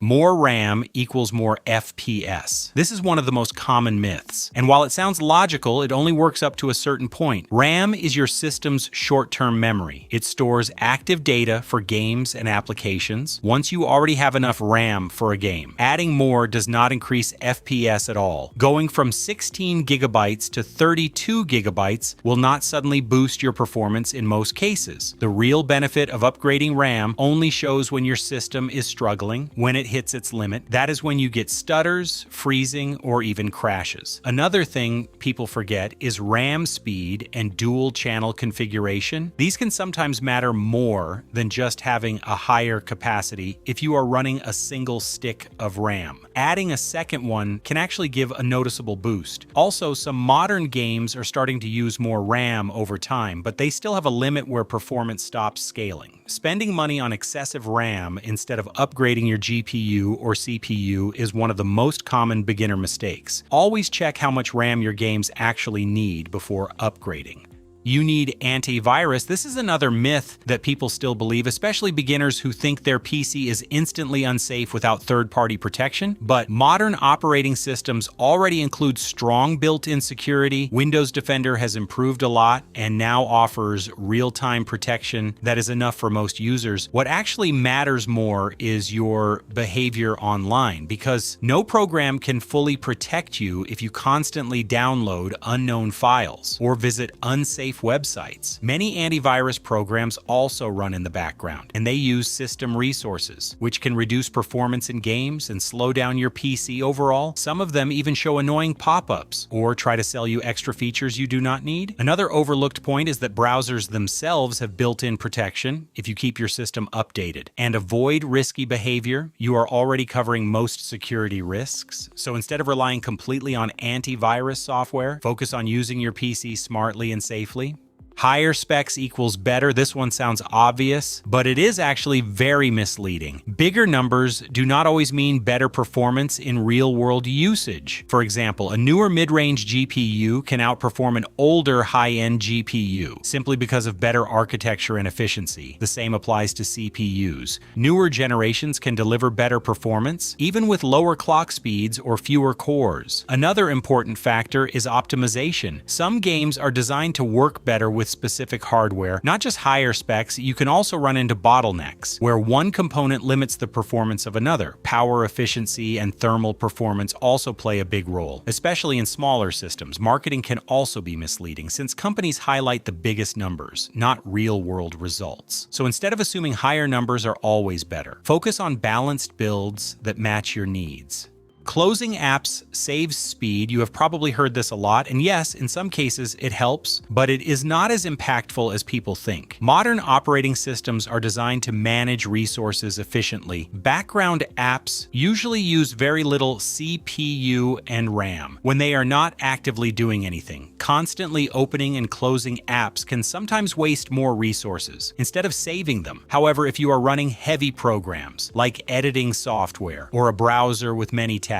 More RAM equals more FPS. This is one of the most common myths. And while it sounds logical, it only works up to a certain point. RAM is your system's short-term memory. It stores active data for games and applications once you already have enough RAM for a game. Adding more does not increase FPS at all. Going from 16 gigabytes to 32 gigabytes will not suddenly boost your performance in most cases. The real benefit of upgrading RAM only shows when your system is struggling, when it hits its limit. That is when you get stutters, freezing, or even crashes. Another thing people forget is RAM speed and dual channel configuration. These can sometimes matter more than just having a higher capacity if you are running a single stick of RAM. Adding a second one can actually give a noticeable boost. Also, some modern games are starting to use more RAM over time, but they still have a limit where performance stops scaling. Spending money on excessive RAM instead of upgrading your GPU or CPU is one of the most common beginner mistakes. Always check how much RAM your games actually need before upgrading. You need antivirus. This is another myth that people still believe, especially beginners who think their PC is instantly unsafe without third-party protection. But modern operating systems already include strong built-in security. Windows Defender has improved a lot and now offers real-time protection that is enough for most users. What actually matters more is your behavior online, because no program can fully protect you if you constantly download unknown files or visit unsafe websites. Many antivirus programs also run in the background, and they use system resources, which can reduce performance in games and slow down your PC overall. Some of them even show annoying pop-ups or try to sell you extra features you do not need. Another overlooked point is that browsers themselves have built-in protection if you keep your system updated. And avoid risky behavior. You are already covering most security risks. So instead of relying completely on antivirus software, focus on using your PC smartly and safely. Higher specs equals better. This one sounds obvious, but it is actually very misleading. Bigger numbers do not always mean better performance in real-world usage. For example, a newer mid-range GPU can outperform an older high-end GPU simply because of better architecture and efficiency. The same applies to CPUs. Newer generations can deliver better performance, even with lower clock speeds or fewer cores. Another important factor is optimization. Some games are designed to work better with specific hardware, not just higher specs. You can also run into bottlenecks, where one component limits the performance of another. Power efficiency and thermal performance also play a big role, especially in smaller systems. Marketing can also be misleading, since companies highlight the biggest numbers, not real-world results. So instead of assuming higher numbers are always better, focus on balanced builds that match your needs. Closing apps saves speed. You have probably heard this a lot, and yes, in some cases it helps, but it is not as impactful as people think. Modern operating systems are designed to manage resources efficiently. Background apps usually use very little CPU and RAM when they are not actively doing anything. Constantly opening and closing apps can sometimes waste more resources instead of saving them. However, if you are running heavy programs like editing software or a browser with many tabs,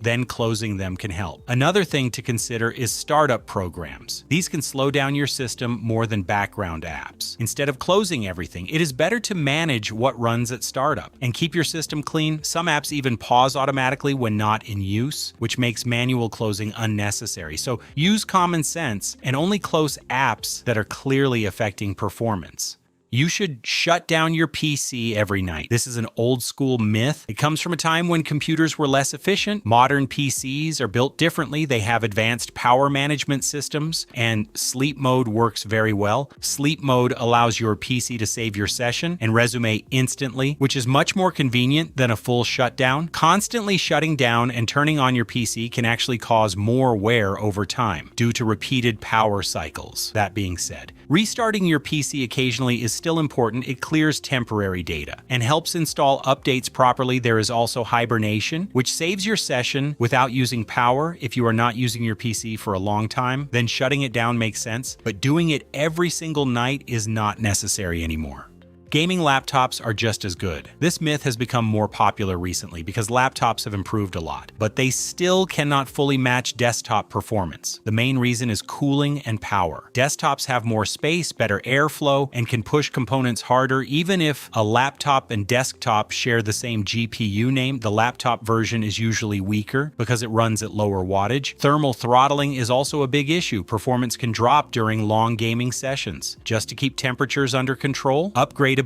then closing them can help. Another thing to consider is startup programs. These can slow down your system more than background apps. Instead of closing everything, it is better to manage what runs at startup and keep your system clean. Some apps even pause automatically when not in use, which makes manual closing unnecessary. So use common sense and only close apps that are clearly affecting performance. You should shut down your PC every night. This is an old school myth. It comes from a time when computers were less efficient. Modern PCs are built differently. They have advanced power management systems, and sleep mode works very well. Sleep mode allows your PC to save your session and resume instantly, which is much more convenient than a full shutdown. Constantly shutting down and turning on your PC can actually cause more wear over time due to repeated power cycles. That being said, restarting your PC occasionally is still important. It clears temporary data and helps install updates properly. There is also hibernation, which saves your session without using power. If you are not using your PC for a long time, then shutting it down makes sense, but doing it every single night is not necessary anymore. Gaming laptops are just as good. This myth has become more popular recently because laptops have improved a lot, but they still cannot fully match desktop performance. The main reason is cooling and power. Desktops have more space, better airflow, and can push components harder. Even if a laptop and desktop share the same GPU name, the laptop version is usually weaker because it runs at lower wattage. Thermal throttling is also a big issue. Performance can drop during long gaming sessions. Just to keep temperatures under control, upgradability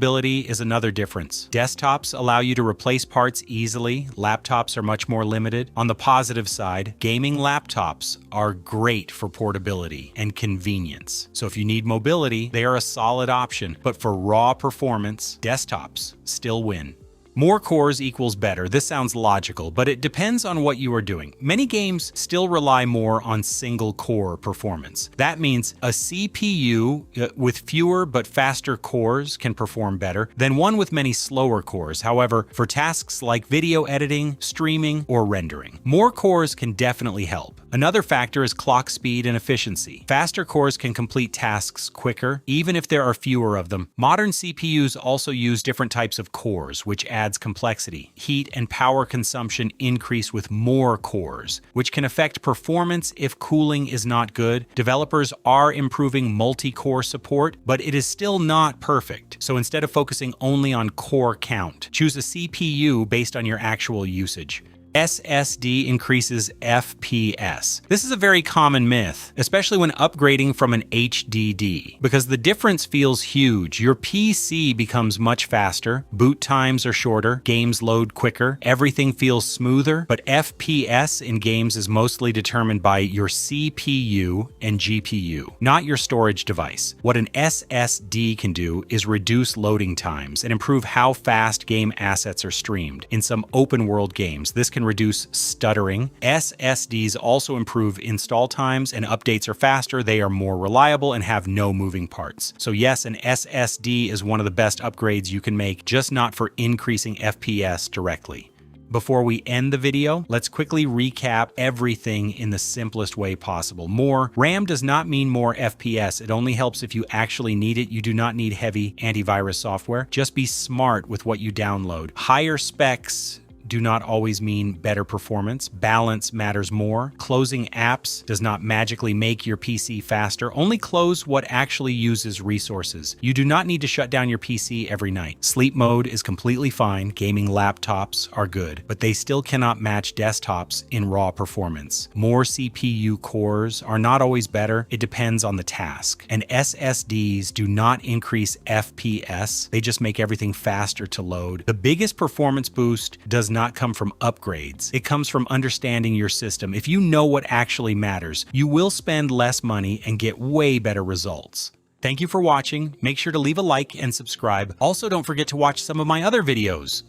is another difference. Desktops allow you to replace parts easily. Laptops are much more limited. On the positive side, gaming laptops are great for portability and convenience. So if you need mobility, they are a solid option. But for raw performance, desktops still win. More cores equals better. This sounds logical, but it depends on what you are doing. Many games still rely more on single core performance. That means a CPU with fewer but faster cores can perform better than one with many slower cores. However, for tasks like video editing, streaming, or rendering, more cores can definitely help. Another factor is clock speed and efficiency. Faster cores can complete tasks quicker, even if there are fewer of them. Modern CPUs also use different types of cores, which adds complexity. Heat and power consumption increase with more cores, which can affect performance if cooling is not good. Developers are improving multi-core support, but it is still not perfect. So instead of focusing only on core count, choose a CPU based on your actual usage. SSD increases FPS. This is a very common myth, especially when upgrading from an HDD, because the difference feels huge. Your PC becomes much faster, boot times are shorter, games load quicker, everything feels smoother, but FPS in games is mostly determined by your CPU and GPU, not your storage device. What an SSD can do is reduce loading times and improve how fast game assets are streamed. In some open world games, this can reduce stuttering. SSDs also improve install times, and updates are faster, they are more reliable, and have no moving parts. So yes, an SSD is one of the best upgrades you can make, just not for increasing FPS directly. Before we end the video, let's quickly recap everything in the simplest way possible. More RAM does not mean more FPS. It only helps if you actually need it. You do not need heavy antivirus software. Just be smart with what you download. Higher specs do not always mean better performance. Balance matters more. Closing apps does not magically make your PC faster. Only close what actually uses resources. You do not need to shut down your PC every night. Sleep mode is completely fine. Gaming laptops are good, but they still cannot match desktops in raw performance. More CPU cores are not always better. It depends on the task. And SSDs do not increase FPS. They just make everything faster to load. The biggest performance boost does not come from upgrades. It comes from understanding your system. If you know what actually matters, you will spend less money and get way better results. Thank you for watching. Make sure to leave a like and subscribe. Also, don't forget to watch some of my other videos.